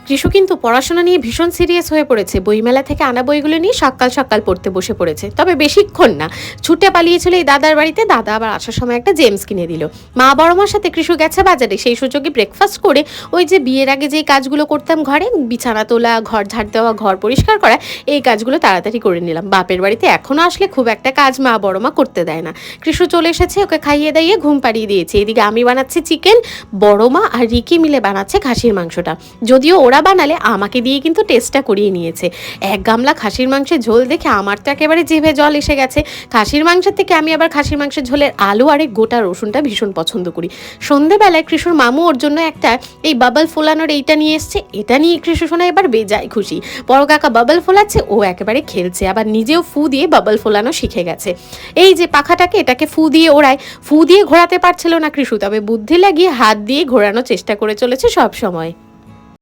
কৃষু কিন্তু পড়াশোনা নিয়ে ভীষণ সিরিয়াস হয়ে পড়েছে। বইমেলা থেকে আনা বইগুলো নিয়ে সকাল সকাল পড়তে বসে পড়েছে, তবে বেশিক্ষণ না। ছুটে পালিয়েছিল এই দাদার বাড়িতে। দাদা আবার আসার সময় একটা জেমস কিনে দিল। মা বড় মার সাথে কৃষু গেছে বাজারে, সেই সুযোগে ব্রেকফাস্ট করে ওই যে বিয়ের আগে যেই কাজগুলো করতাম ঘরে, বিছানা তোলা, ঘর ঝাড় দেওয়া, ঘর পরিষ্কার করা, এই কাজগুলো তাড়াতাড়ি করে নিলাম। বাপের বাড়িতে এখনো আসলে খুব একটা কাজ মা বড় মা করতে দেয় না। কৃষু চলে এসেছে, ওকে খাইয়ে দাইয়ে ঘুম পাড়িয়ে দিয়েছে। এদিকে আমি বানাচ্ছি চিকেন, বড় মা আর রিকি মিলে বানাচ্ছে খাসির মাংসটা। যদিও ওরা বানালে আমাকে দিয়ে কিন্তু টেস্টটা করিয়ে নিয়েছে। এক গামলা খাসির মাংসের ঝোল দেখে আমার তো একেবারে জিভে জল এসে গেছে। খাসির মাংসের থেকে আমি আবার খাসির মাংসের ঝোলের আলু আর এই গোটা রসুনটা ভীষণ পছন্দ করি। সন্ধেবেলায় কৃষুর মামু ওর জন্য একটা এই বাবল ফোলানোর এইটা নিয়ে এসছে। এটা নিয়ে কৃষু শোনা এবার বেজায় খুশি। বড় কাকা বাবল ফোলাচ্ছে, ও একেবারে খেলছে, আবার নিজেও ফু দিয়ে বাবল ফোলানো শিখে গেছে। এই যে পাখাটাকে, এটাকে ফু দিয়ে ওড়ায়। ফু দিয়ে ঘোরাতে পারছিল না কৃষু, তবে বুদ্ধি লাগিয়ে হাত দিয়ে ঘোরানোর চেষ্টা করে চলেছে সব সময়।